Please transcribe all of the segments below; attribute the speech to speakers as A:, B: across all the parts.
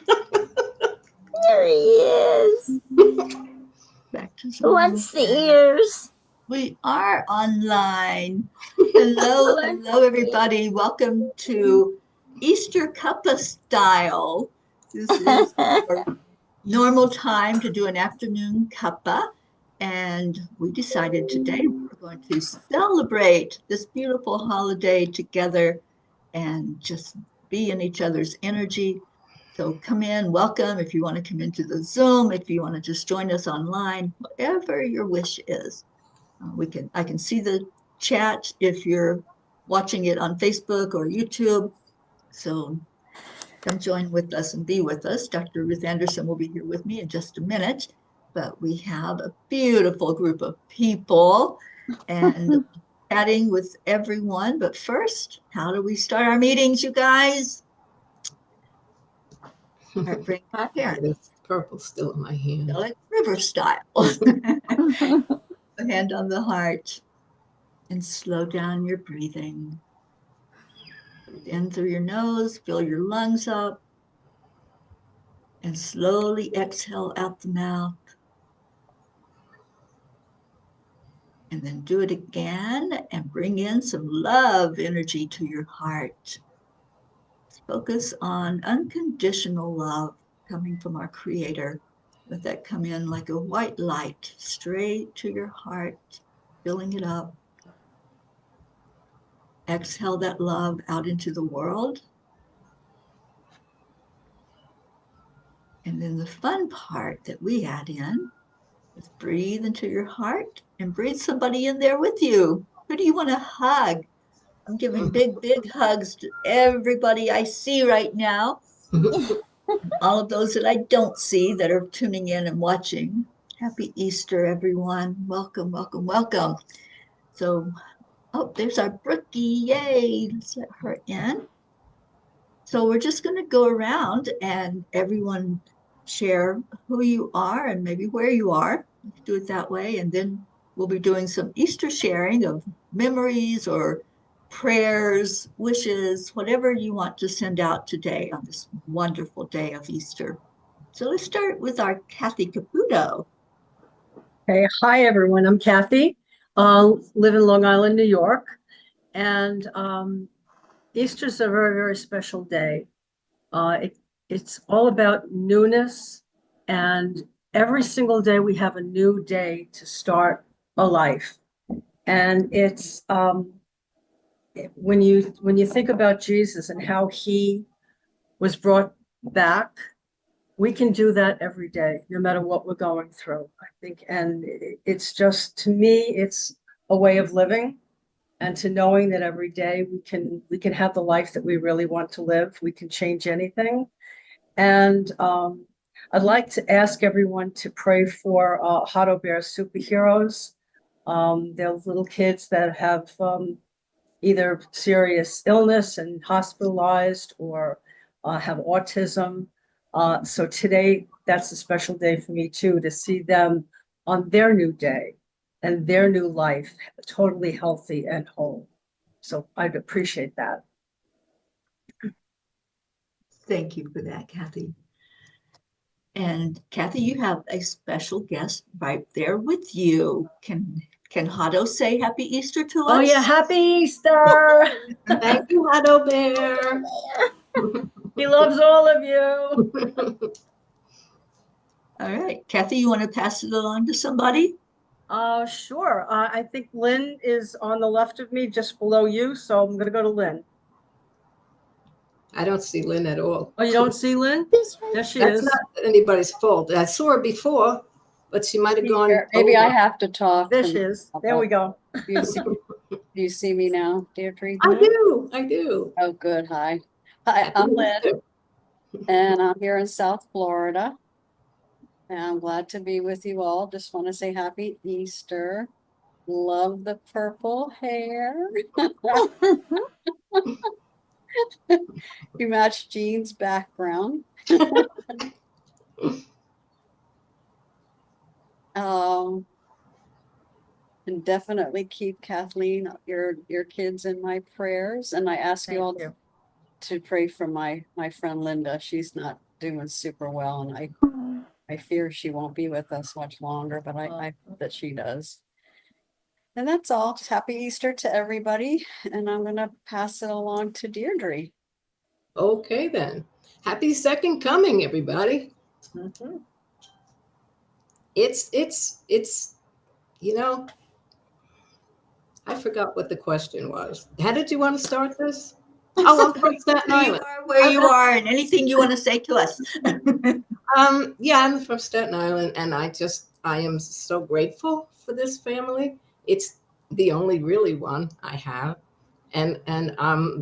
A: There he is.
B: Back to
A: Who wants the ears?
B: We are online. Hello, hello, everybody. Welcome to Easter Cuppa style. This is our normal time to do an afternoon cuppa, and we decided today we're going to celebrate this beautiful holiday together and just be in each other's energy. So come in, welcome. If you want to come into the Zoom, if you want to just join us online, whatever your wish is. I can see the chat if you're watching it on Facebook or YouTube. So come join with us and be with us. Dr. Ruth Anderson will be here with me in just a minute, but we have a beautiful group of people and chatting with everyone. But first, how do we start our meetings, you guys? Bring parents.
C: Purple still in my hand.
B: Like river style. Hand on the heart and slow down your breathing. Breathe in through your nose, fill your lungs up, and slowly exhale out the mouth. And then do it again and bring in some love energy to your heart. Focus on unconditional love coming from our Creator. Let that come in like a white light straight to your heart, filling it up. Exhale that love out into the world. And then the fun part that we add in is breathe into your heart and breathe somebody in there with you. Who do you want to hug? I'm giving big, big hugs to everybody I see right now. All of those that I don't see that are tuning in and watching. Happy Easter, everyone. Welcome, welcome, welcome. So, oh, there's our Brookie. Yay. Let's let her in. So we're just going to go around and everyone share who you are and maybe where you are. Do it that way. And then we'll be doing some Easter sharing of memories or prayers, wishes, whatever you want to send out today on this wonderful day of Easter. So let's start with our Kathy Caputo.
D: Hey, hi everyone. I'm Kathy. Live in Long Island, New York, and Easter's a very, very special day. It's all about newness, and every single day we have a new day to start a life. And it's when you think about Jesus and how he was brought back, we can do that every day, no matter what we're going through, I think. And it's just, to me, it's a way of living, and to knowing that every day we can have the life that we really want to live. We can change anything. And I'd like to ask everyone to pray for Hado Bear superheroes. They're little kids that have either serious illness and hospitalized or have autism. So today, that's a special day for me too, to see them on their new day and their new life, totally healthy and whole. So I'd appreciate that.
B: Thank you for that, Kathy. And Kathy, you have a special guest right there with you. Can Hado say Happy Easter to us?
D: Oh yeah, Happy Easter!
C: Thank you, Hado Bear.
D: He loves all of you.
B: All right, Kathy, you want to pass it along to somebody?
D: Sure. I think Lynn is on the left of me, just below you. So I'm going to go to Lynn.
C: I don't see Lynn at all.
D: Oh, you don't see Lynn? There she
C: That's
D: is.
C: not anybody's fault. I saw her before, but she might have gone.
E: Maybe
C: over.
E: I have to talk.
D: There she is. There we go.
E: Do you see me now, Deirdre?
C: I do. I do.
E: Oh, good. Hi. Hi, I'm Lynn, and I'm here in South Florida. And I'm glad to be with you all. Just want to say Happy Easter. Love the purple hair. You match Jean's background. And definitely keep Kathleen, your kids in my prayers. And I ask you all to pray for my friend Linda. She's not doing super well, and I fear she won't be with us much longer, but I hope that she does. And that's all. Just happy Easter to everybody, and I'm gonna pass it along to Deirdre.
C: Okay, then. Happy second coming, everybody.
D: Mhm.
C: It's, you know, I forgot what the question was. How did you want to start this? Oh, I'm from Staten
B: Who you
C: Island.
B: are, where you are, and anything you want to say to us.
C: Yeah, I'm from Staten Island, and I am so grateful for this family. It's the only really one I have. And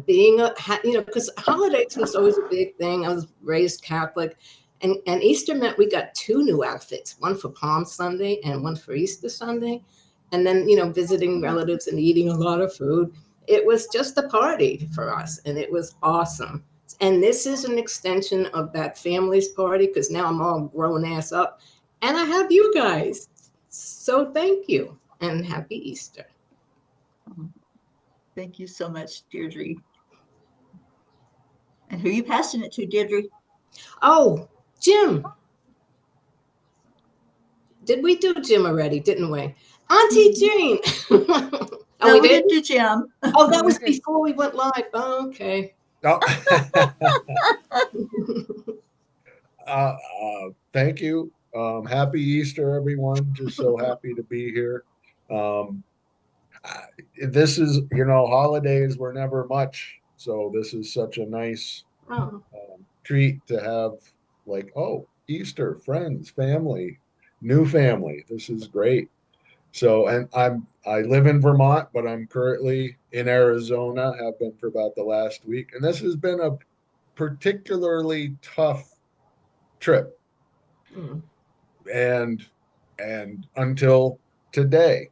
C: being because holidays was always a big thing. I was raised Catholic, and Easter meant we got two new outfits, one for Palm Sunday and one for Easter Sunday. And then, visiting relatives and eating a lot of food. It was just a party for us, and it was awesome. And this is an extension of that family's party, because now I'm all grown ass up and I have you guys. So thank you and happy Easter.
B: Thank you so much, Deirdre. And who are you passing it to, Deirdre?
C: Oh, Jim. Did we do Jim already? Didn't we? Auntie Jane.
B: No, we didn't do Jim.
C: Oh, that was before we went live. Oh, okay.
F: Oh. Thank you. Happy Easter, everyone. Just so happy to be here. This is, holidays were never much. So this is such a nice treat to have, like, oh, Easter, friends, family, new family. This is great. So, and I live in Vermont, but I'm currently in Arizona, have been for about the last week. And this has been a particularly tough trip. And until today.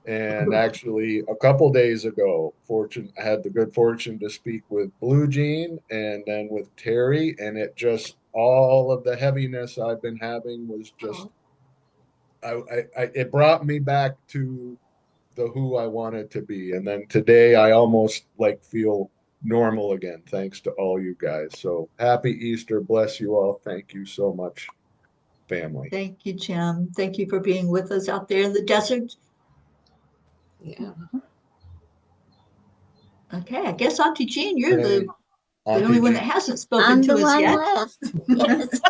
F: And actually a couple days ago, I had the good fortune to speak with Blue Jean and then with Teri, and it just, all of the heaviness I've been having was just it brought me back to the who I wanted to be. And then today I almost like feel normal again, thanks to all you guys. So happy Easter. Bless you all. Thank you so much, family.
B: Thank you, Jim. Thank you for being with us out there in the desert.
C: Yeah.
B: Okay, I guess Auntie Jean, you're the
F: Auntie
B: only one
F: Jean.
B: that hasn't spoken
A: I'm
B: to
A: the
B: us
A: one
B: yet.
A: left. Yes.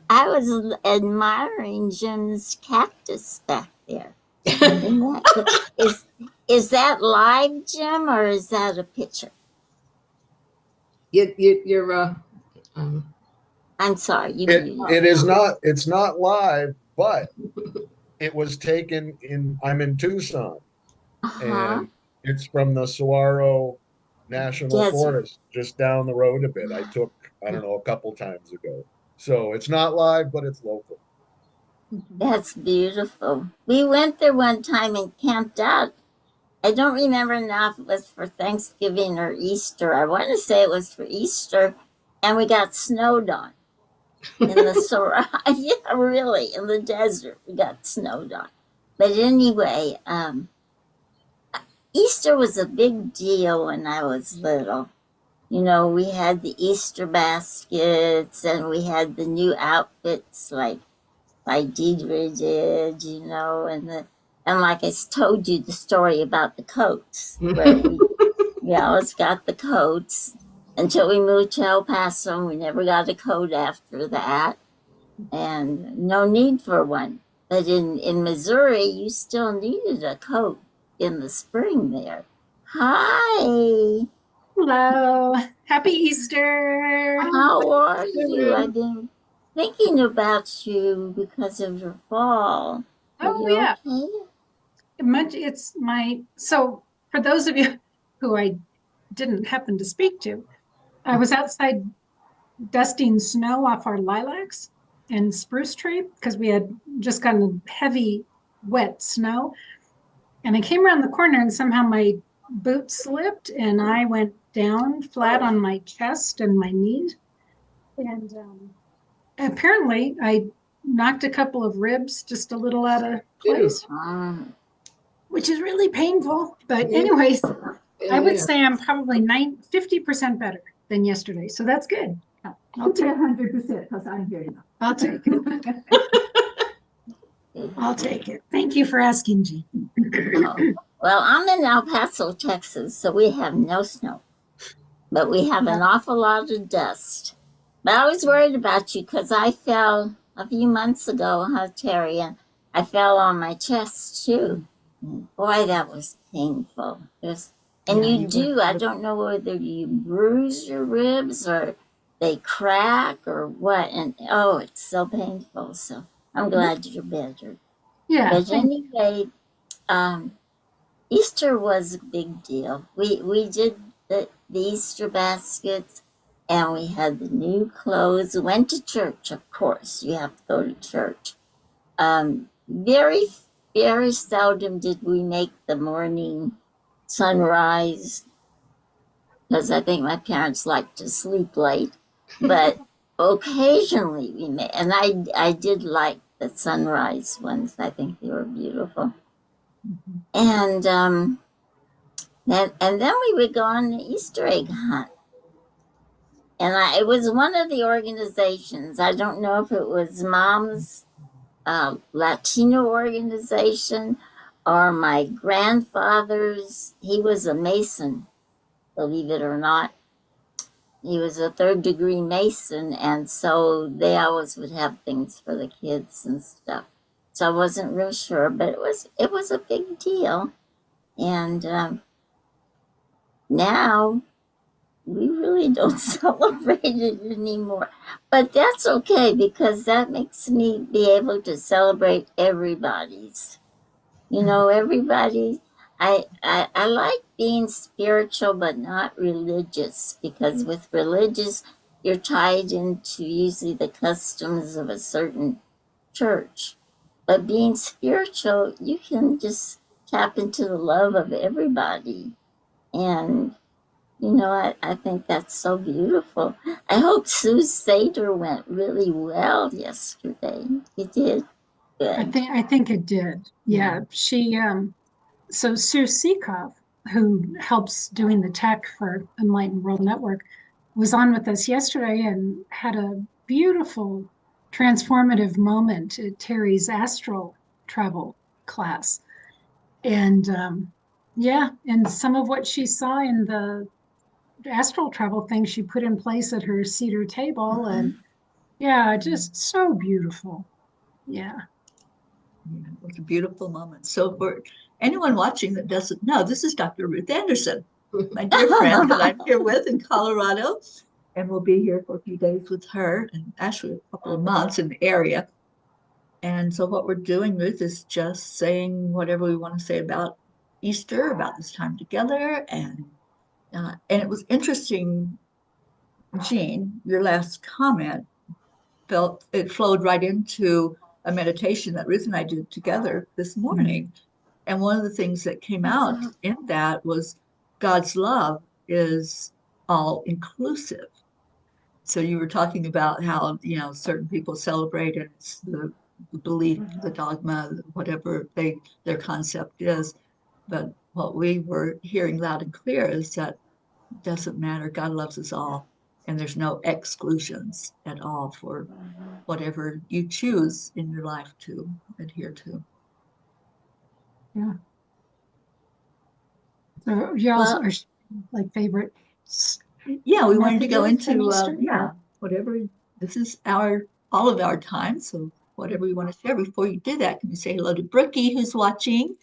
A: I was admiring Jim's cactus back there. Is that live, Jim, or is that a picture?
C: You're
A: I'm sorry.
F: It is not, it's not live, but it was taken I'm in Tucson, and it's from the Saguaro National Forest, just down the road a bit. I took, I don't know, a couple times ago. So it's not live, but it's local.
A: That's beautiful. We went there one time and camped out. I don't remember now if it was for Thanksgiving or Easter. I want to say it was for Easter, and we got snowed on in the Soraya. Yeah, really, in the desert, we got snowed on. But anyway, Easter was a big deal when I was little. We had the Easter baskets, and we had the new outfits like Deidre did, and like I told you the story about the coats, where we always got the coats until we moved to El Paso, and we never got a coat after that, and no need for one. But in Missouri, you still needed a coat in the spring there. Hi.
G: Hello. Happy Easter.
A: How are you? I've been thinking about you because of your fall.
G: Oh,
A: you
G: yeah.
A: Okay?
G: So for those of you who I didn't happen to speak to, I was outside dusting snow off our lilacs and spruce tree because we had just gotten heavy, wet snow. And I came around the corner and somehow my boot slipped and I went down flat on my chest and my knees. And apparently I knocked a couple of ribs just a little out of place, which is really painful. But anyways, I would say I'm probably 50% better than yesterday. So that's good.
B: I'll take 100% because I'm here now.
G: I'll take it. I'll take it. Thank you for asking, Jean.
A: Oh, well, I'm in El Paso, Texas, so we have no snow, but we have an awful lot of dust. But I was worried about you because I fell a few months ago, huh, Terry, and I fell on my chest too. Boy, that was painful. And
B: Yeah,
A: you do, I don't know whether you bruise your ribs or they crack or what. And oh, it's so painful. So I'm glad you're better.
G: Yeah.
A: But anyway, Easter was a big deal. We did the Easter baskets and we had the new clothes. Went to church, of course. You have to go to church. Very, very seldom did we make the morning sunrise because I think my parents liked to sleep late. But occasionally we made, and I did like the sunrise ones. I think they were beautiful. And then we would go on the Easter egg hunt. And it was one of the organizations. I don't know if it was Mom's Latino organization or my grandfather's. He was a Mason, believe it or not. He was a third-degree Mason, and so they always would have things for the kids and stuff. So I wasn't real sure, but it was a big deal. And now we really don't celebrate it anymore. But that's okay because that makes me be able to celebrate everybody's. You know, everybody. I like being spiritual but not religious because with religious you're tied into usually the customs of a certain church. But being spiritual, you can just tap into the love of everybody. And you know, I think that's so beautiful. I hope Sue's Seder went really well yesterday. It did. Good.
G: I think it did. Yeah. She so Sue Seekoff, who helps doing the tech for Enlightened World Network, was on with us yesterday and had a beautiful transformative moment at Teri's astral travel class. And yeah, and some of what she saw in the astral travel thing she put in place at her cedar table, and yeah, just so beautiful. Yeah.
B: Yeah, it was a beautiful moment. So for anyone watching that doesn't know, this is Dr. Ruth Anderson, my dear friend that I'm here with in Colorado, and we'll be here for a few days with her, and actually a couple of months in the area. And so what we're doing, Ruth, is just saying whatever we want to say about Easter, about this time together, and it was interesting, Jean, your last comment it flowed right into a meditation that Ruth and I did together this morning. And one of the things that came out in that was God's love is all inclusive. So you were talking about how, you know, certain people celebrate and it's the belief, the dogma, whatever their concept is. But what we were hearing loud and clear is that it doesn't matter. God loves us all. And there's no exclusions at all for whatever you choose in your life to adhere to.
G: Yeah. So y'all are like favorite.
B: Yeah, we wanted to go
G: messages from
B: into
G: Easter?
B: whatever. This is all of our time, so whatever you want to share. Before you do that, can you say hello to Brookie, who's watching?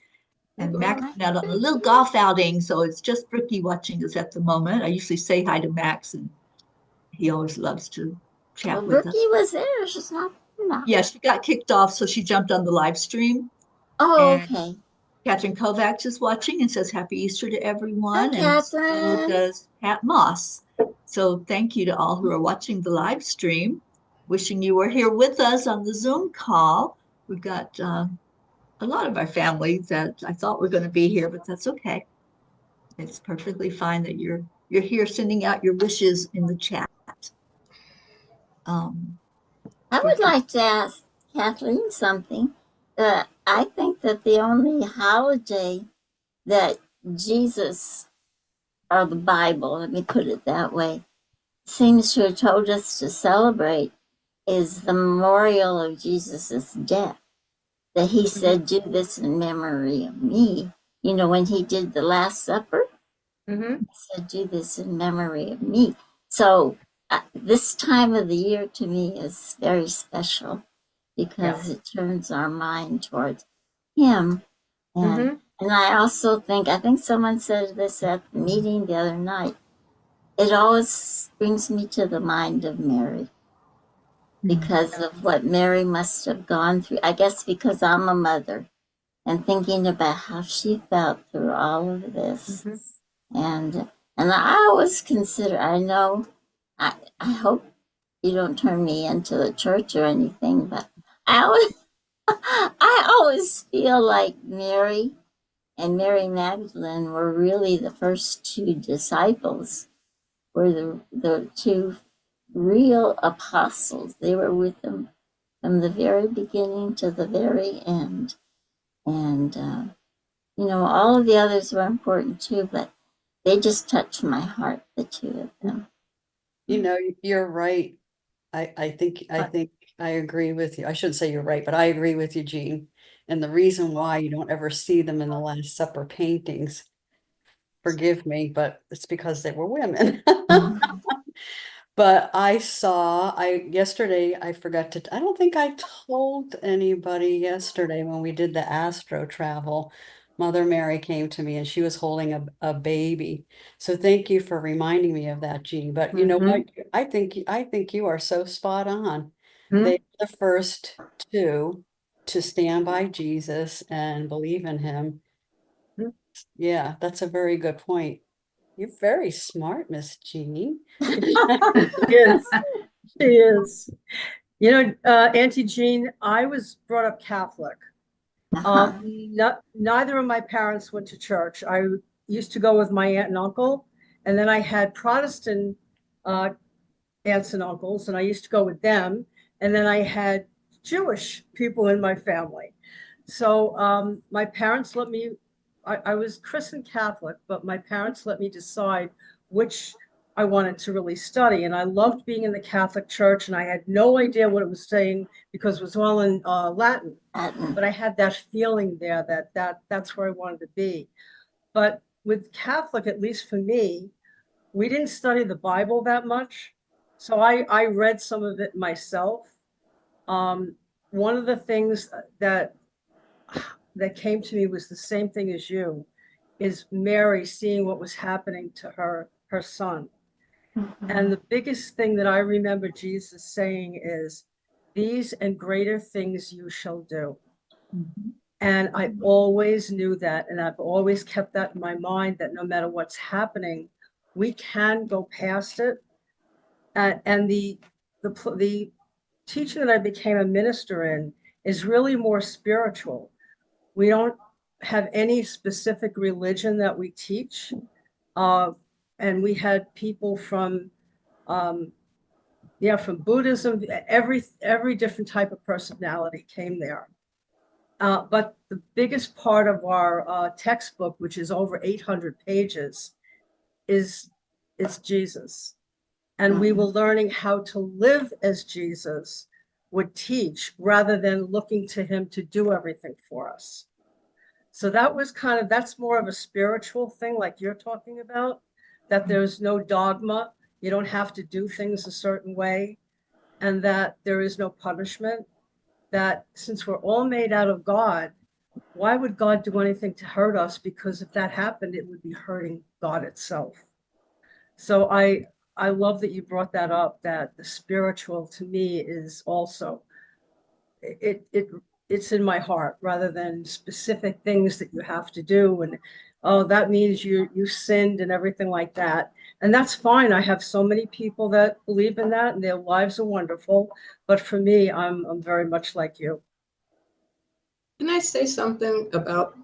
B: And Max is out on a little golf outing, so it's just Brookie watching us at the moment. I usually say hi to Max, and he always loves to chat with us.
A: Brookie was there. She's not there now.
B: Yeah, she got kicked off, so she jumped on the live stream.
A: Oh,
B: And
A: okay.
B: Catherine Kovacs is watching and says Happy Easter to everyone.
A: Hi,
B: and so
A: Catherine.
B: does Pat Moss. So thank you to all who are watching the live stream. Wishing you were here with us on the Zoom call. We've got a lot of our family that I thought were going to be here, but that's okay. It's perfectly fine that you're here sending out your wishes in the chat.
A: I would like to ask Kathleen something. I think that the only holiday that Jesus, or the Bible, let me put it that way, seems to have told us to celebrate is the memorial of Jesus' death. That he said, do this in memory of me. You know, when he did the Last Supper, he said, do this in memory of me. So this time of the year to me is very special because it turns our mind towards him. And I also think, I think someone said this at the meeting the other night, it always brings me to the mind of Mary because of what Mary must have gone through. I guess because I'm a mother and thinking about how she felt through all of this. And I always consider, I know, I hope you don't turn me into the church or anything, but I always feel like Mary and Mary Magdalene were really the first two disciples, were the two real apostles. They were with them from the very beginning to the very end. And, you know, all of the others were important too, but they just touched my heart, the two of them.
E: You know, you're right. I think I agree with you. I shouldn't say you're right, but I agree with you, Jean. And the reason why you don't ever see them in the Last Supper paintings, forgive me, but it's because they were women. But yesterday, I forgot to, I don't think I told anybody yesterday when we did the astro travel. Mother Mary came to me and she was holding a baby. So thank you for reminding me of that, Jean. But you know what? I think you are so spot on. They are the first two to stand by Jesus and believe in him. Yeah, that's a very good point. You're very smart, Miss Jean.
D: Yes, she is. You know, Auntie Jean, I was brought up Catholic. Neither of my parents went to church. I used to go with my aunt and uncle, and then I had Protestant aunts and uncles, and I used to go with them. And then I had Jewish people in my family. So my parents let me, I was christened Catholic, but my parents let me decide which I wanted to really study. And I loved being in the Catholic Church, and I had no idea what it was saying because it was all in Latin. But I had that feeling there that's where I wanted to be. But with Catholic, at least for me, we didn't study the Bible that much. So I read some of it myself. One of the things that came to me was the same thing as you, is Mary seeing what was happening to her son. And the biggest thing that I remember Jesus saying is, these and greater things you shall do. And I always knew that, and I've always kept that in my mind, that no matter what's happening, we can go past it. And the teaching that I became a minister in is really more spiritual. We don't have any specific religion that we teach. And we had people from Buddhism, every different type of personality came there. But the biggest part of our textbook, which is over 800 pages, is Jesus. And we were learning how to live as Jesus would teach, rather than looking to him to do everything for us. So that's more of a spiritual thing, like you're talking about, that there's no dogma. You don't have to do things a certain way, and that there is no punishment. That since we're all made out of God, why would God do anything to hurt us? Because if that happened, it would be hurting God itself. So I love that you brought that up, that the spiritual to me is also, it's in my heart, rather than specific things that you have to do. And, oh, that means you sinned and everything like that. And that's fine. I have so many people that believe in that and their lives are wonderful. But for me, I'm very much like you.
C: Can I say something about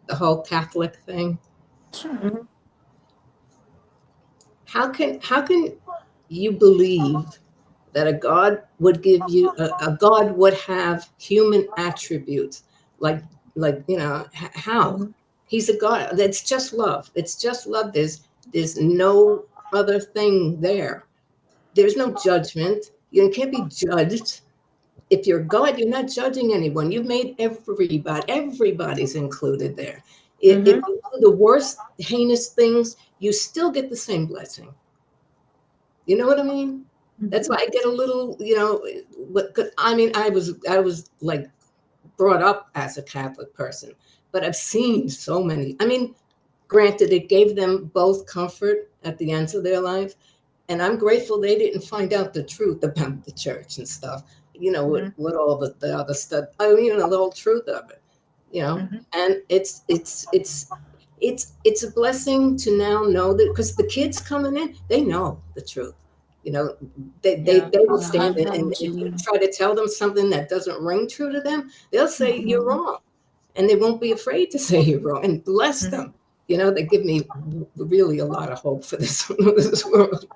C: the whole Catholic thing?
A: Sure.
C: How can you believe that a God would give you a God would have human attributes like how he's a God? That's just love. It's just love. There's no other thing there. there's no judgment. You can't be judged. If you're God, you're not judging anyone. You've made everybody's included there. If you do the worst heinous things, you still get the same blessing. You know what I mean? That's why I get a little, I mean, I was like brought up as a Catholic person, but I've seen so many. I mean, granted, it gave them both comfort at the end of their life. And I'm grateful they didn't find out the truth about the church and stuff, with all the other stuff. I mean, the whole truth of it, and it's a blessing to now know that, because the kids coming in, they know the truth. They will stand in, and if you try to tell them something that doesn't ring true to them, they'll say you're wrong, and they won't be afraid to say you're wrong. And bless them. They give me really a lot of hope for this world,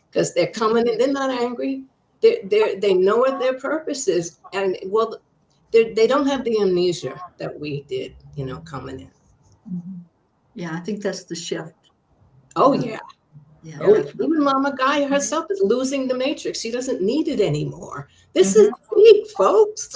C: because they're coming in. They're not angry. They know what their purpose is, and they don't have the amnesia that we did. Coming in.
B: Yeah, I think that's the shift.
C: Oh yeah.
B: Yeah.
C: Oh, even Mama Gaia herself is losing the matrix. She doesn't need it anymore. This is deep, folks.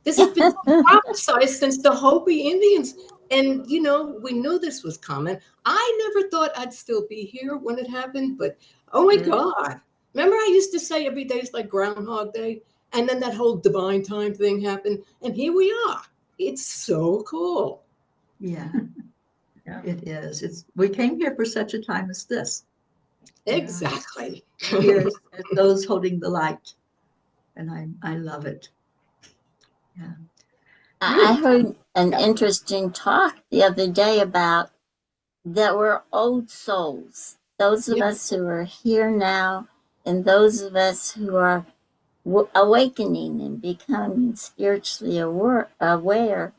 C: This has been prophesied since the Hopi Indians. And, we knew this was coming. I never thought I'd still be here when it happened, but oh my God. Remember, I used to say every day is like Groundhog Day? And then that whole divine time thing happened. And here we are. It's so cool.
B: Yeah, it is. We came here for such a time as this.
C: Exactly.
B: Here as those holding the light. And I love it. Yeah.
A: I heard an interesting talk the other day about that we're old souls. Those of us who are here now, and those of us who are awakening and becoming spiritually aware,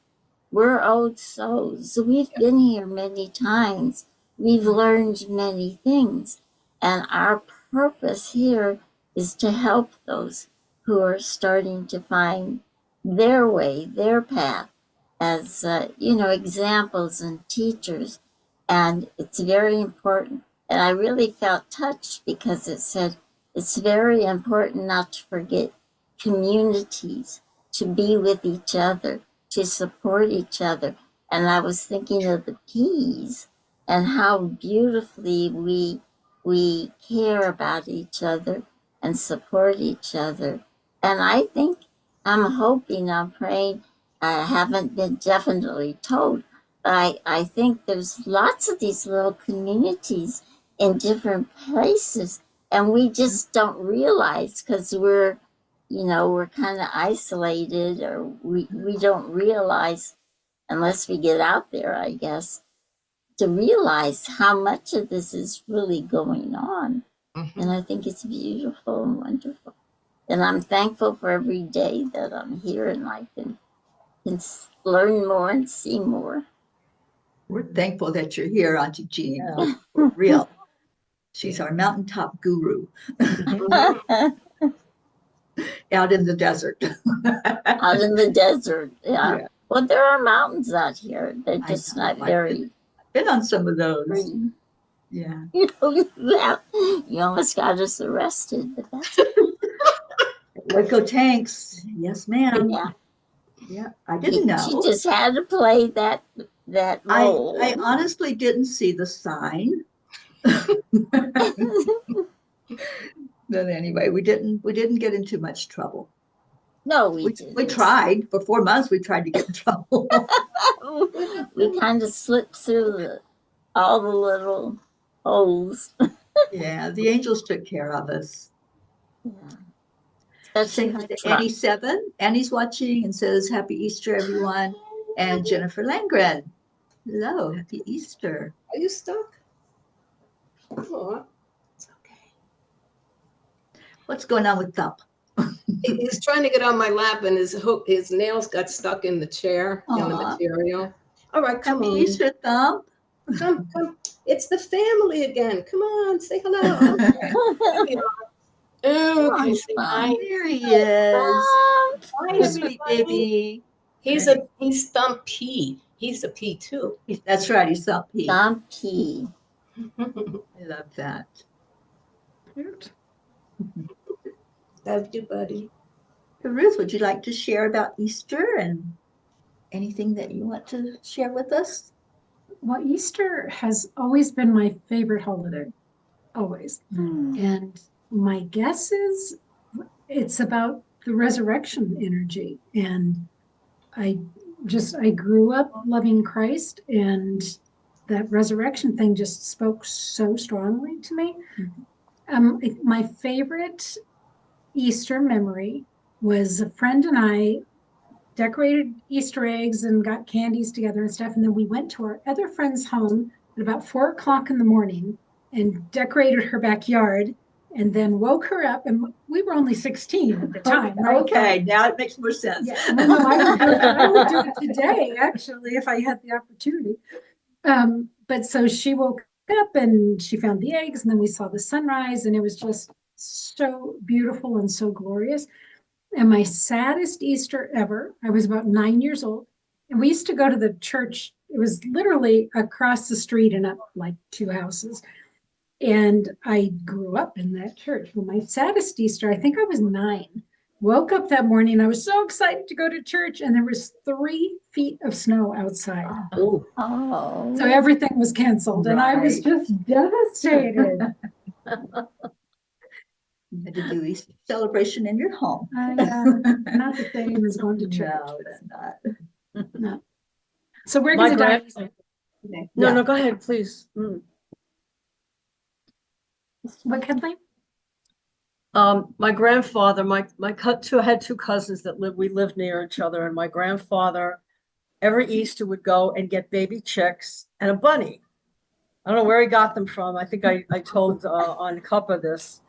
A: we're old souls. We've been here many times. We've learned many things. And our purpose here is to help those who are starting to find their way, their path, as, examples and teachers. And it's very important. And I really felt touched because it said it's very important not to forget communities, to be with each other, to support each other. And I was thinking of the peas and how beautifully we care about each other and support each other. And I think, I'm hoping, I'm praying, I haven't been definitely told, but I think there's lots of these little communities in different places, and we just don't realize because we're kind of isolated, or we don't realize unless we get out there, I guess, to realize how much of this is really going on. And I think it's beautiful and wonderful. And I'm thankful for every day that I'm here and I can learn more and see more.
B: We're thankful that you're here, Auntie Jean. For real. She's our mountaintop guru. Out in the desert.
A: Out in the desert, yeah. Well, there are mountains out here. They're just not very.
B: I've been on some of those.
A: Green.
B: Yeah.
A: You almost got us arrested, but that's
B: Waco Tanks. Yes, ma'am.
A: Yeah.
B: Yeah. I didn't know.
A: She just had to play that role.
B: I honestly didn't see the sign. But anyway, we didn't get into much trouble.
A: No, we didn't.
B: We tried. For 4 months, we tried to get in trouble.
A: We kind of slipped through all the little holes.
B: Yeah, the angels took care of us.
A: Yeah.
B: Say hi to Annie 7. Annie's watching and says, Happy Easter, everyone. And Jennifer Langren. Hello, happy Easter.
C: Are you stuck? Oh, it's okay.
B: What's going on with Thump?
C: He's trying to get on my lap, and his nails got stuck in the chair, in the material. All right, come on.
B: Happy Easter, Thump.
C: Come. It's the family again. Come on, say hello. Okay, say hi.
B: There he is. Hi, sweet baby.
C: He's Thump P. He's a P too.
B: That's right. He's Thump P.
A: Thump P.
B: I love that.
C: Love you, buddy.
B: Ruth, would you like to share about Easter and anything that you want to share with us?
G: Well, Easter has always been my favorite holiday, always. And my guess is it's about the resurrection energy. And I grew up loving Christ, and that resurrection thing just spoke so strongly to me. My favorite Easter memory was a friend and I decorated Easter eggs and got candies together and stuff. And then we went to our other friend's home at about 4 o'clock in the morning and decorated her backyard, and then woke her up. And we were only 16 at the time. Right?
B: Okay, now it makes more sense.
G: Yeah, no, I would do it today, actually, if I had the opportunity. But so she woke up and she found the eggs, and then we saw the sunrise, and it was just so beautiful and so glorious. And my saddest Easter ever, I was about 9 years old, and we used to go to the church. It was literally across the street and up like 2 houses. And I grew up in that church. Well, my saddest Easter, I think I was 9, woke up that morning. I was so excited to go to church, and there was 3 feet of snow outside.
C: Oh,
A: Oh.
G: So everything was canceled, and I was
B: Right.
G: just devastated.
B: You had to do Easter celebration in your home.
G: Not the same as going to church.
B: No, it's not.
G: No. So we're
D: My
G: going to dive.
D: No,
B: Yeah.
D: no, go ahead, please.
G: What, Kathleen?
D: My grandfather, I had 2 cousins that we lived near each other, and my grandfather every Easter would go and get baby chicks and a bunny. I don't know where he got them from. I think I told on Cuppa this.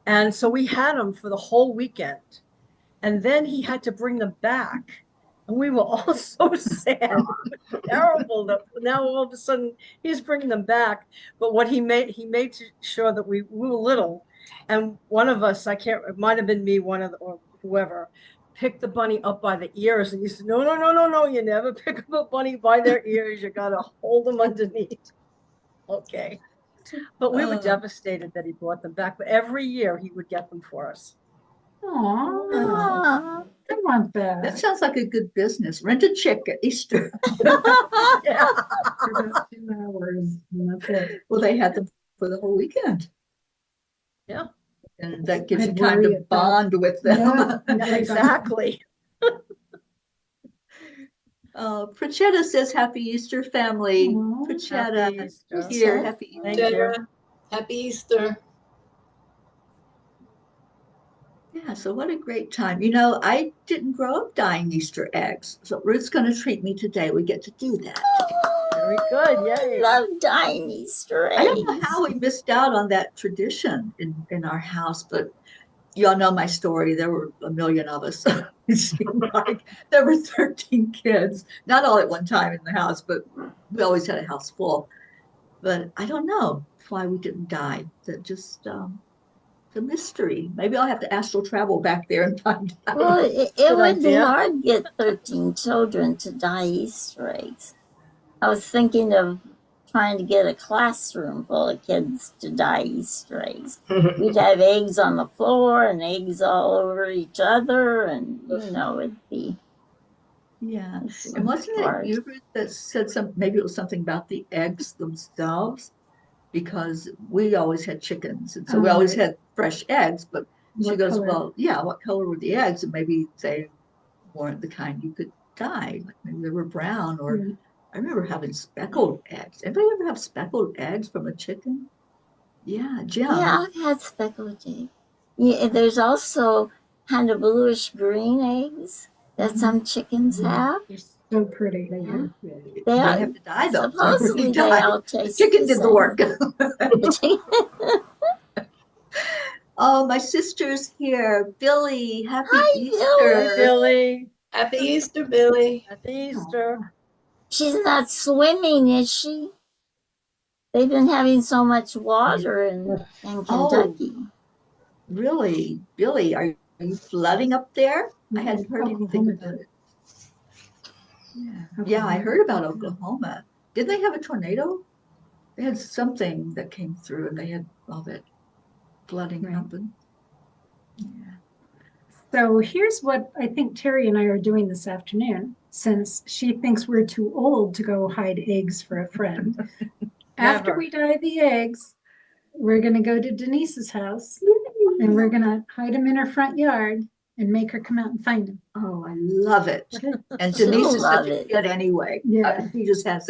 D: And so we had them for the whole weekend. And then he had to bring them back. And we were all so sad. Terrible that now all of a sudden he's bringing them back. But what he made sure that we were little. And one of us, it might have been me, or whoever, picked the bunny up by the ears. And he said, no, you never pick up a bunny by their ears. You got to hold them underneath. Okay. But we were devastated that he brought them back. But every year he would get them for us.
G: Aww,
A: Ah.
G: I want
B: That
G: that.
B: sounds like a good business. Rent a chick at Easter.
D: Yeah.
G: For about 2 hours, and that's it.
B: Well, they had them for the whole weekend.
D: Yeah.
B: And that gives you
G: I'd
B: time
G: worry
B: to
G: about-
B: bond with them.
G: Yeah.
D: Exactly.
B: Pritchetta says, Happy Easter, family.
G: Aw.
B: Pritchetta
D: Happy Easter.
B: here. Happy Easter.
D: Thank you.
C: happy Easter.
B: Yeah, so what a great time. You know, I didn't grow up dyeing Easter eggs. So Ruth's going to treat me today. We get to do that.
D: Very good.
A: I
D: Yay.
A: love dying Easter eggs.
B: I don't know how we missed out on that tradition in our house, but y'all know my story. There were a million of us. It seemed like there were 13 kids, not all at one time in the house, but we always had a house full. But I don't know why we didn't dye. That just the mystery. Maybe I'll have to astral travel back there and find out.
A: Well, it
D: Good
A: would be
D: idea.
A: hard to get 13 children to dye Easter eggs. I was thinking of trying to get a classroom full of kids to dye Easter eggs. We'd have eggs on the floor and eggs all over each other, and it'd be
B: Yeah. And wasn't it you, Ruth, that said maybe it was something about the eggs themselves? Because we always had chickens, and so we always had fresh eggs, but she
G: What
B: goes,
G: color?
B: well, yeah, what color were the eggs? And maybe they weren't the kind you could dye. Like maybe they were brown, or I remember having speckled eggs. Anybody ever have speckled eggs from a chicken? Yeah, Jim.
A: Yeah, I've had speckled eggs. Yeah, there's also kind of bluish green eggs that some chickens have.
G: They're so pretty.
B: They
A: Yeah.
B: are pretty.
A: They
B: You
A: are-
B: don't have to dye them.
A: Supposedly
B: You
A: they
B: dye.
A: all
B: The
A: taste
B: chicken did the
A: same.
B: work. Oh, my sister's here. Billy, happy
A: Hi,
B: Easter.
D: Billy.
C: Happy Easter, Billy.
D: Happy Easter.
A: She's not swimming, is she? They've been having so much water in Kentucky.
B: Really? Billy, are you flooding up there? I hadn't heard anything about it. Yeah, I heard about Oklahoma. Did they have a tornado? They had something that came through and they had all that flooding happen.
G: So here's what I think Teri and I are doing this afternoon, since she thinks we're too old to go hide eggs for a friend. After
D: Never.
G: we dye the eggs, we're going to go to Denise's house and we're going to hide them in her front yard and make her come out and find them.
B: Oh, I love it. And
A: She'll
B: Denise is such
A: love
B: a
A: it.
B: kid anyway.
G: Yeah.
B: She just has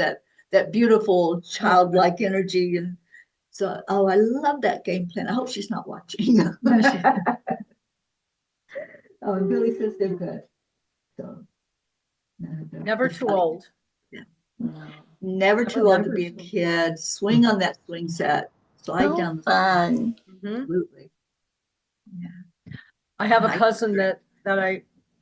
B: that beautiful childlike energy. And so, oh, I love that game plan. I hope she's not watching.
G: No, she-
B: Oh, and Billy says they're good. So
D: Never too old.
A: No.
B: Never too old to be a
G: Never too old.
B: kid. Swing on that swing set. Slide
A: So
B: down the
A: fun.
D: Mhm.
B: Absolutely.
D: I have a
B: Nice.
D: cousin that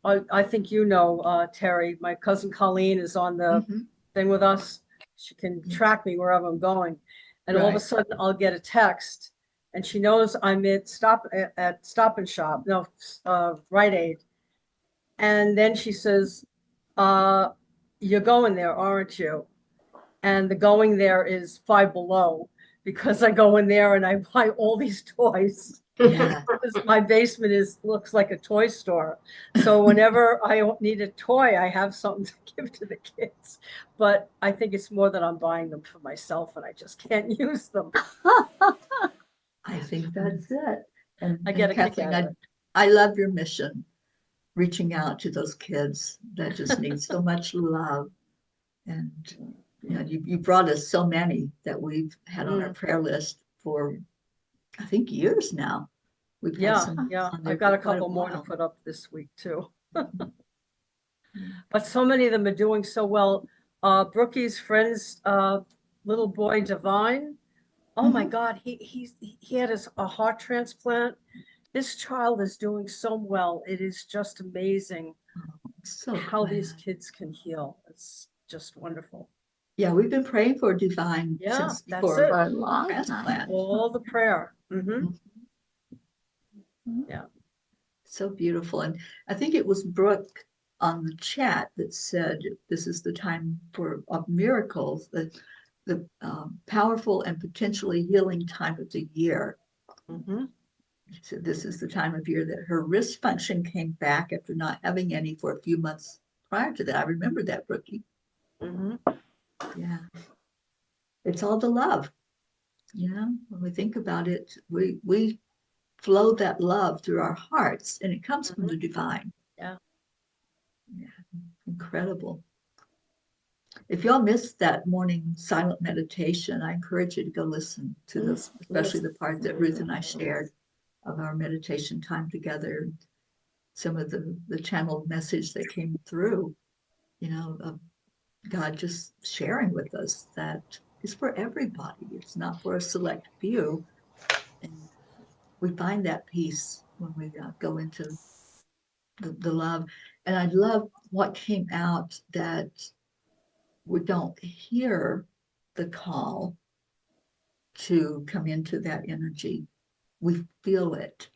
D: I think you know, Teri. My cousin Colleen is on the
B: Mhm.
D: thing with us. She can track me wherever I'm going. And all of a
B: Right.
D: sudden I'll get a text and she knows I'm at Stop and Shop, no, Rite Aid. And then she says, you're going there, aren't you? And the going there is Five Below because I go in there and I buy all these toys.
B: Yeah.
D: Because my basement looks like a toy store. So whenever I need a toy, I have something to give to the kids. But I think it's more that I'm buying them for myself and I just can't use them.
B: I think that's it. And
D: I get a kick
B: Kathleen,
D: out of it.
B: I love your mission, reaching out to those kids that just need so much love. And you brought us so many that we've had on our prayer list for, I think, years now. We've had
D: Yeah,
B: some
D: yeah.
B: on there
D: I've got a
B: for quite
D: couple more to
B: while.
D: put up this week too. But so many of them are doing so well. Brookie's friend's little boy, Divine. Oh my God, he had a heart transplant. This child is doing so well. It is just amazing
B: So
D: how these
B: glad.
D: kids can heal. It's just wonderful.
B: Yeah, we've been praying for Divine
D: Yeah,
B: since
D: that's
B: before
D: it.
A: For a long time.
B: transplant.
D: All the prayer.
B: Mhm.
D: Yeah.
B: So beautiful. And I think it was Brooke on the chat that said this is the time of miracles, the powerful and potentially healing time of the year. She said this is the time of year that her wrist function came back after not having any for a few months prior to that. I remember that, Brookie. Yeah. It's all the love. When we think about it, we flow that love through our hearts and it comes from the divine.
D: Yeah.
B: Incredible. If y'all missed that morning silent meditation, I encourage you to go listen to especially the part that Ruth and I shared of our meditation time together. Some of the channeled message that came through, of God just sharing with us that it's for everybody. It's not for a select few. And we find that peace when we go into the love. And I love what came out that we don't hear the call to come into that energy. We feel it.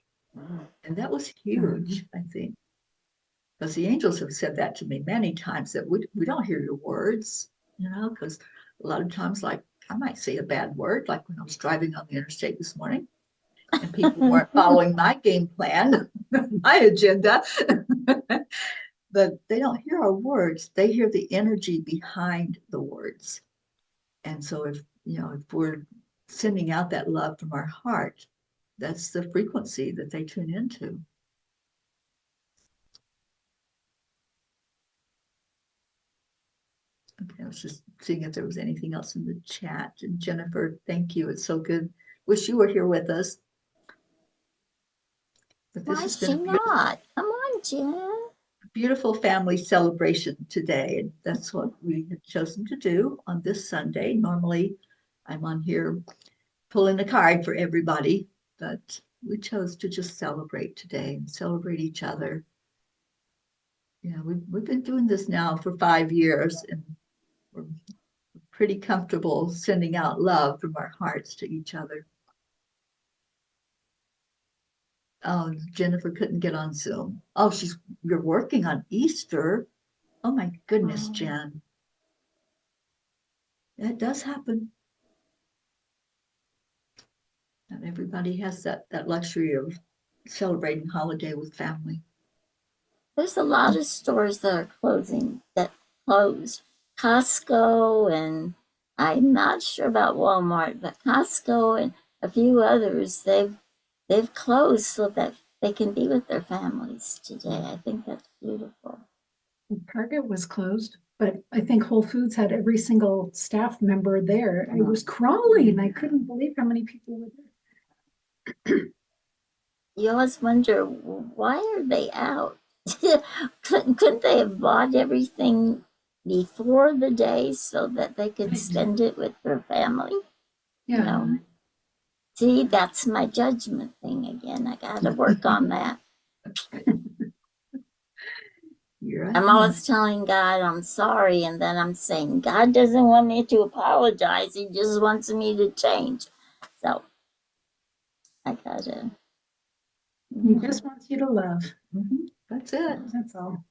B: And that was huge, I think. Because the angels have said that to me many times that we don't hear your words, because a lot of times, like, I might say a bad word, like when I was driving on the interstate this morning and people weren't following my game plan, my agenda. But they don't hear our words. They hear the energy behind the words. And so if we're sending out that love from our heart, that's the frequency that they tune into. Okay, I was just seeing if there was anything else in the chat. And Jennifer, thank you. It's so good. Wish you were here with us. But this
A: Why
B: has
A: she
B: been a
A: not? Come on, Jen.
B: beautiful family celebration today. And that's what we have chosen to do on this Sunday. Normally, I'm on here pulling a card for everybody, but we chose to just celebrate today and celebrate each other. We've been doing this now for 5 years, and we're pretty comfortable sending out love from our hearts to each other. Oh, Jennifer couldn't get on Zoom. Oh, you're working on Easter. Oh my goodness, Jen. That does happen. Not everybody has that luxury of celebrating holiday with family.
A: There's a lot of stores that are closed. Costco, and I'm not sure about Walmart, but Costco and a few others, they've closed so that they can be with their families today. I think that's beautiful.
G: Target was closed, but I think Whole Foods had every single staff member there. I was crawling. I couldn't believe how many people were there.
A: You always wonder, why are they out? couldn't they have bought everything before the day so that they could spend it with their family?
G: Yeah.
A: You know? See, that's my judgment thing again. I got to work on that. I'm always telling God I'm sorry, and then I'm saying God doesn't want me to apologize. He just wants me to change. So I gotta.
G: He just wants you to love.
B: That's it.
G: That's all.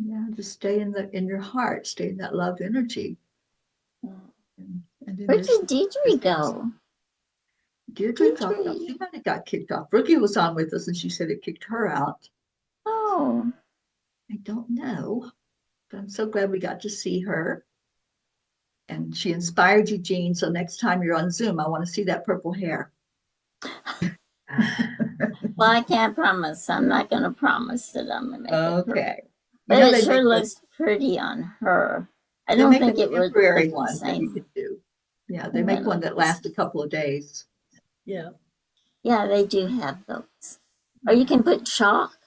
B: Yeah, just stay in your heart, stay in that love energy.
A: Where did Deidre go?
B: Deirdre dropped out. She might have got kicked off. Rookie was on with us and she said it kicked her out.
A: Oh.
B: I don't know. But I'm so glad we got to see her. And she inspired you, Jean. So next time you're on Zoom, I want to see that purple hair.
A: Well, I can't promise. I'm not going to promise that I'm going to make it
B: Okay.
A: But it sure looks pretty on her. I don't think it would
B: temporary
A: look
B: one
A: the
B: that you
A: same.
B: could do. Yeah, they make one that lasts a couple of days.
D: Yeah.
A: Yeah, they do have those. Or you can put chalk.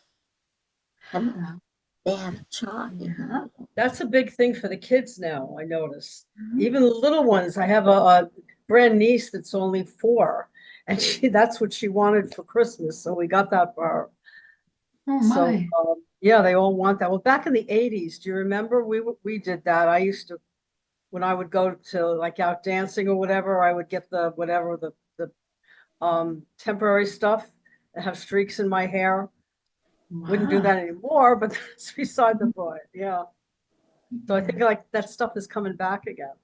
A: They have chalk.
B: Yeah.
D: That's a big thing for the kids now, I notice. Even the little ones. I have a grand niece that's only 4, and that's what she wanted for Christmas. So we got that for her.
G: Oh
D: So
G: my.
D: yeah, they all want that. Well, back in the 80s, do you remember we did that? I used to, when I would go to like out dancing or whatever, I would get the temporary stuff and have streaks in my hair. Wouldn't do that anymore, but that's beside the point. Yeah. So I think like that stuff is coming back again.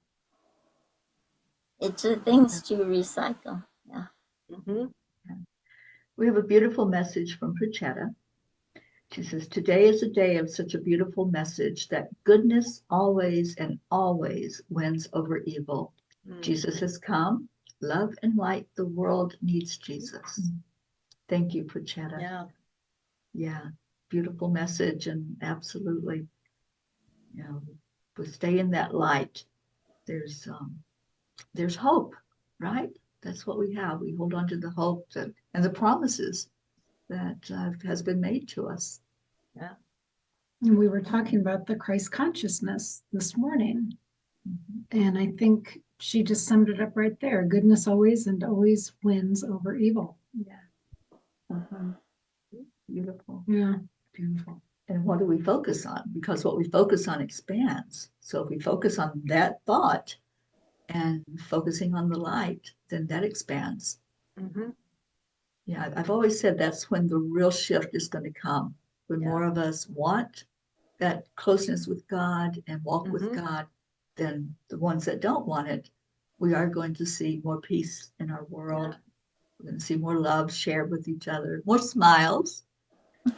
A: It's things to recycle. Yeah.
B: We have a beautiful message from Pachetta. She says, today is a day of such a beautiful message that goodness always and always wins over evil. Jesus has come. Love and light. The world needs Jesus. Thank you, Pachetta.
D: Yeah.
B: Yeah. Beautiful message. And absolutely, you know, we stay in that light. There's hope, right? That's what we have. We hold on to the hope and the promises that has been made to us.
D: Yeah.
G: And we were talking about the Christ consciousness this morning. And I think she just summed it up right there. Goodness always and always wins over evil.
B: Yeah. Beautiful.
G: Yeah. Beautiful.
B: And what do we focus on? Because what we focus on expands. So if we focus on that thought and focusing on the light, then that expands. Yeah, I've always said that's when the real shift is going to come. When more of us want that closeness with God and walk with God than the ones that don't want it, we are going to see more peace in our world. We're going to see more love shared with each other, more smiles.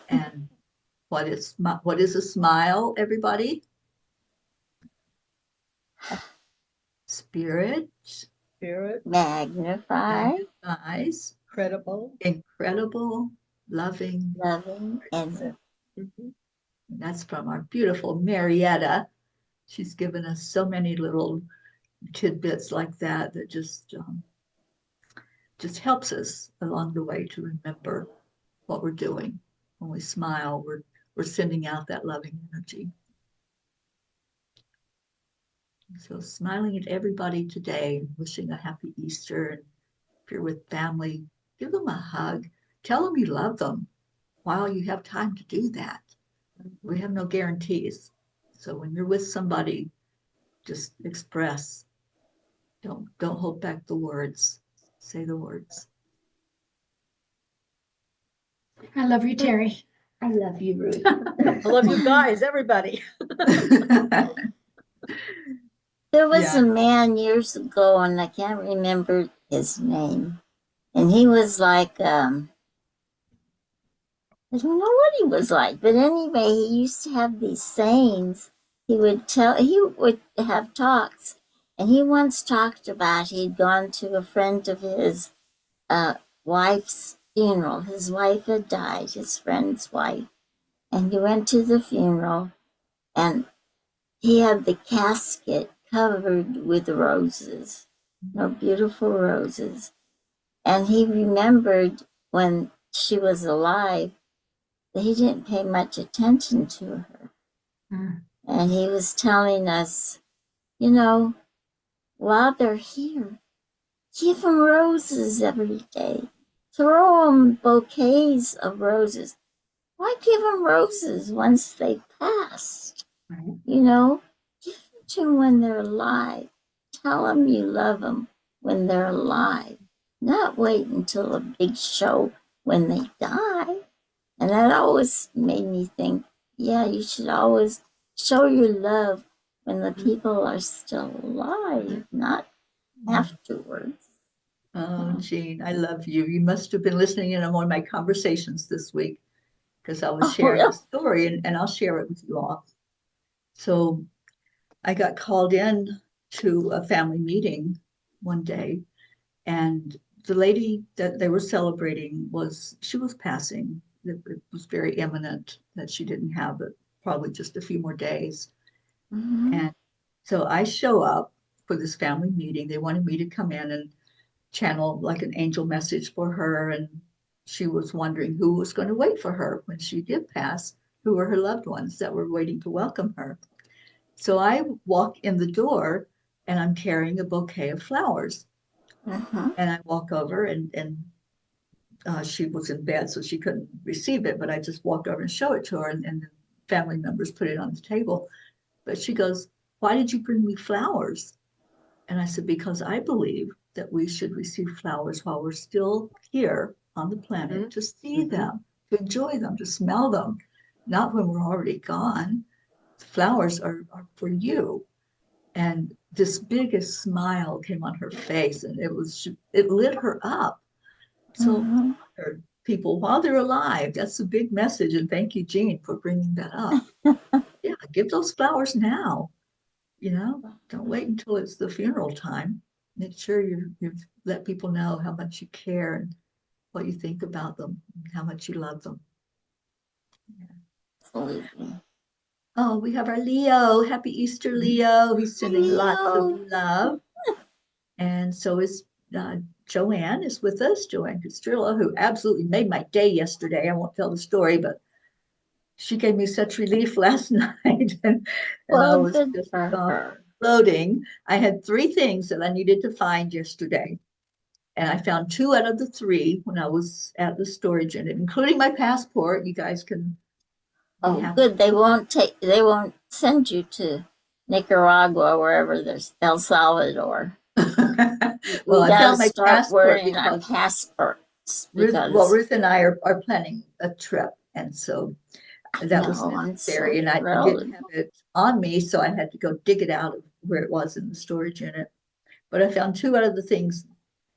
B: And what is a smile, everybody? Spirit.
A: Magnifies.
B: Incredible, loving.
A: And
B: that's from our beautiful Marietta. She's given us so many little tidbits like that just helps us along the way to remember what we're doing. When we smile, we're sending out that loving energy. So smiling at everybody today, wishing a happy Easter. And if you're with family, give them a hug. Tell them you love them while you have time to do that. We have no guarantees. So when you're with somebody, just express. Don't hold back the words. Say the words.
G: I love you, Teri.
B: I love you, Ruth.
D: I love you guys, everybody.
A: there was a man years ago, and I can't remember his name. And he was like I don't know what he was like, but anyway, he used to have these sayings. He would have talks, and he once talked about he'd gone to a friend of his uh, wife's funeral. His wife had died, his friend's wife, and he went to the funeral, and he had the casket covered with roses, beautiful roses, and he remembered when she was alive he didn't pay much attention to her.
G: Mm.
A: And he was telling us, you know, while they're here, give them roses every day. Throw them bouquets of roses. Why give them roses once they've passed?
G: Right.
A: You know, give them to them when they're alive. Tell them you love them when they're alive. Not wait until a big show when they die. And that always made me think, yeah, you should always show your love when the people are still alive, not afterwards.
B: Oh, Jean, I love you. You must have been listening in on one of my conversations this week because I was
A: Oh,
B: sharing a
A: really?
B: story and I'll share it with you all. So I got called in to a family meeting one day, and the lady that they were celebrating she was passing. It was very imminent that she didn't have it, probably just a few more days.
A: Mm-hmm.
B: And so I show up for this family meeting. They wanted me to come in and channel like an angel message for her. And she was wondering who was going to wait for her when she did pass, who were her loved ones that were waiting to welcome her. So I walk in the door and I'm carrying a bouquet of flowers.
A: Mm-hmm.
B: And I walk over and she was in bed, so she couldn't receive it, but I just walked over and show it to her, and the family members put it on the table. But she goes, "Why did you bring me flowers?" And I said, "Because I believe that we should receive flowers while we're still here on the planet, to see them, to enjoy them, to smell them, not when we're already gone. The flowers are for you." And this biggest smile came on her face, and it lit her up. So
A: Mm-hmm.
B: people, while they're alive, that's a big message. And thank you, Jean, for bringing that up. Yeah, give those flowers now. Don't wait until it's the funeral time. Make sure you've let people know how much you care and what you think about them, and how much you love them.
A: Absolutely.
B: Oh, we have our Leo. Happy Easter, Leo. He's sending lots of love. And so is Joanne is with us, Joanne Castillo, who absolutely made my day yesterday. I won't tell the story, but she gave me such relief last night. and I
A: Well,
B: was
A: good
B: just
A: for her.
B: floating. I had 3 things that I needed to find yesterday. And I found 2 out of the 3 when I was at the storage unit, including my passport. You guys can
A: Oh, good. They won't send you to Nicaragua, wherever there's El Salvador.
B: Well,
A: We
B: I
A: got to
B: found my
A: start
B: passport
A: wearing our
B: because
A: passports
B: Ruth and I are planning a trip. And so that was
A: I'm
B: necessary.
A: so
B: And I
A: thrilled.
B: didn't have it on me, so I had to go dig it out of where it was in the storage unit. But I found 2 out of the things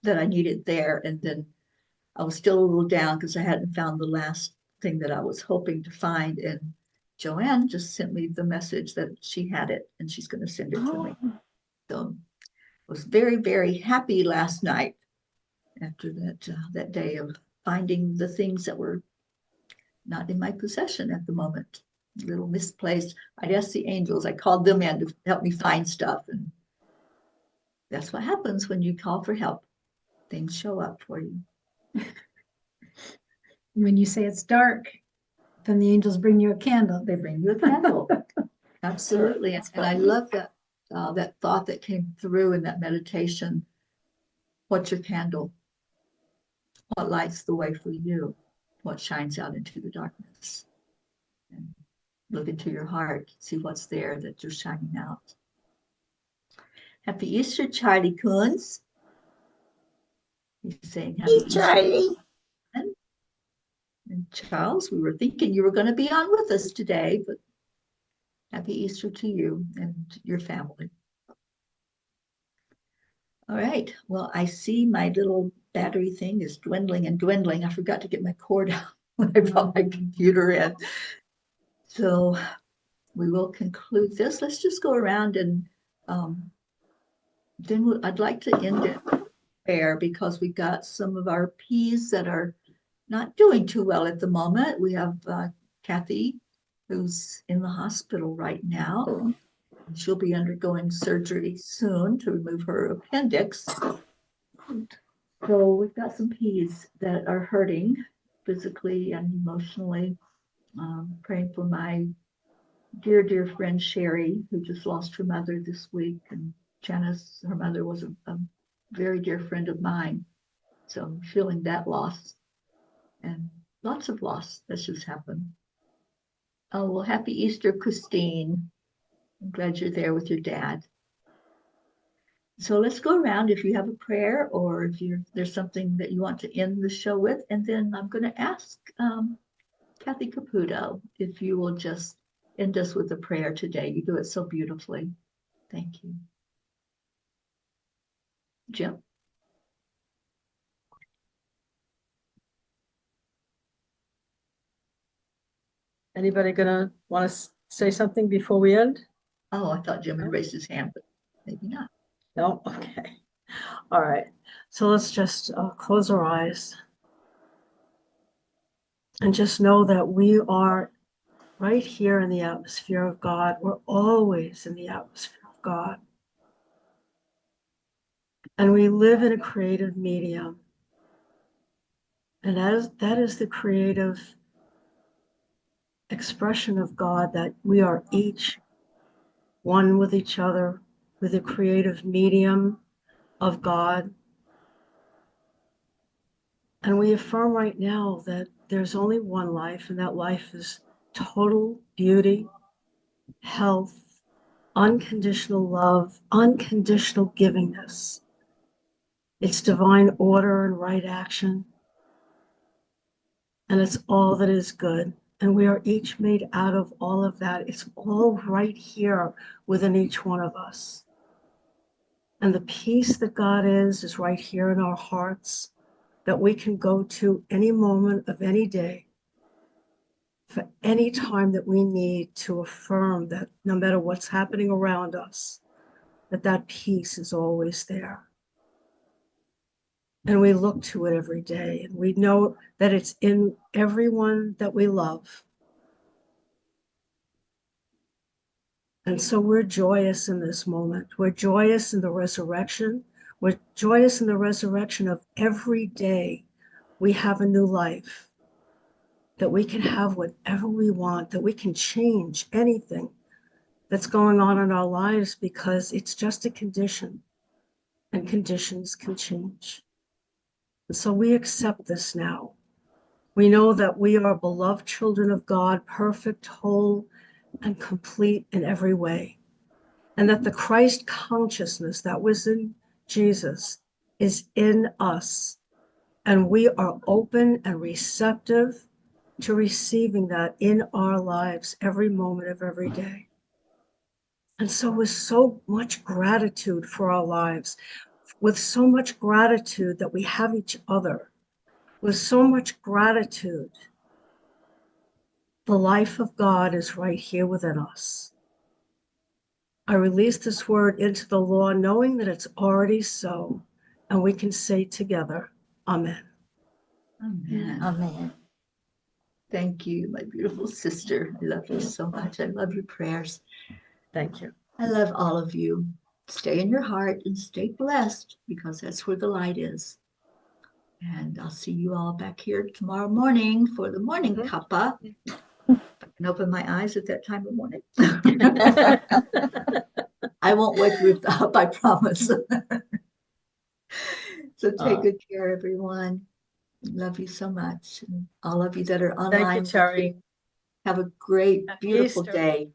B: that I needed there. And then I was still a little down because I hadn't found the last thing that I was hoping to find. And Joanne just sent me the message that she had it and she's going to send it to me. So I was very, very happy last night after that day of finding the things that were not in my possession at the moment, a little misplaced. I'd asked the angels, I called them in to help me find stuff. And that's what happens when you call for help. Things show up for you.
G: When you say it's dark, then the angels bring you a candle.
B: They bring you a candle. Absolutely.
A: That's
B: And I love that thought that came through in that meditation. What's your candle? What lights the way for you? What shines out into the darkness? And look into your heart, see what's there that you're shining out. Happy Easter, Charlie Coons. He's saying happy
A: Hey,
B: Easter.
A: Charlie.
B: And Charles, we were thinking you were going to be on with us today, but happy Easter to you and your family. All right. Well, I see my little battery thing is dwindling and dwindling. I forgot to get my cord out. when I brought my computer in. So we will conclude this. Let's just go around and then I'd like to end it there because we got some of our P's that are not doing too well at the moment. We have Kathy, who's in the hospital right now. She'll be undergoing surgery soon to remove her appendix. So we've got some P's that are hurting physically and emotionally. Praying for my dear, dear friend Sherry, who just lost her mother this week. And Janice, her mother, was a very dear friend of mine. So I'm feeling that loss and lots of loss that's just happened. Oh, well, happy Easter, Christine. I'm glad you're there with your dad. So let's go around if you have a prayer or if there's something that you want to end the show with. And then I'm going to ask Kathy Caputo if you will just end us with a prayer today. You do it so beautifully. Thank you. Jim?
D: Anybody gonna want to say something before we end?
B: Oh, I thought Jim had raised his hand, but maybe not.
D: No? Okay. All right. So let's just close our eyes and just know that we are right here in the atmosphere of God. We're always in the atmosphere of God. And we live in a creative medium. And as that is the creative expression of God, that we are each one with each other, with the creative medium of God. And we affirm right now that there's only one life, and that life is total beauty, health, unconditional love, unconditional givingness. It's divine order and right action. And it's all that is good. And we are each made out of all of that. It's all right here within each one of us. And the peace that God is right here in our hearts, that we can go to any moment of any day, for any time that we need to affirm that no matter what's happening around us, that peace is always there. And we look to it every day, and we know that it's in everyone that we love. And so we're joyous in this moment. We're joyous in the resurrection. We're joyous in the resurrection of every day we have a new life, that we can have whatever we want, that we can change anything that's going on in our lives, because it's just a condition, and conditions can change. And so we accept this now. We know that we are beloved children of God, perfect, whole, and complete in every way. And that the Christ consciousness that was in Jesus is in us. And we are open and receptive to receiving that in our lives every moment of every day. And so with so much gratitude for our lives, with so much gratitude that we have each other, with so much gratitude, the life of God is right here within us. I release this word into the law, knowing that it's already so, and we can say together, Amen.
B: Amen.
A: Amen.
B: Thank you, my beautiful sister. I love you so much. I love your prayers.
D: Thank you.
B: I love all of you. Stay in your heart and stay blessed, because that's where the light is. And I'll see you all back here tomorrow morning for the morning cuppa. I can open my eyes at that time of morning. I won't wake you up, I promise. So take good care, everyone. Love you so much. And all of you that are online,
D: Thank you, Teri.
B: have a great,
D: Happy
B: beautiful
D: Easter.
B: day.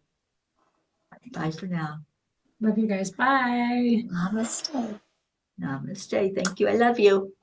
B: Bye for now.
G: Love you guys. Bye.
A: Namaste.
B: Namaste. Thank you. I love you.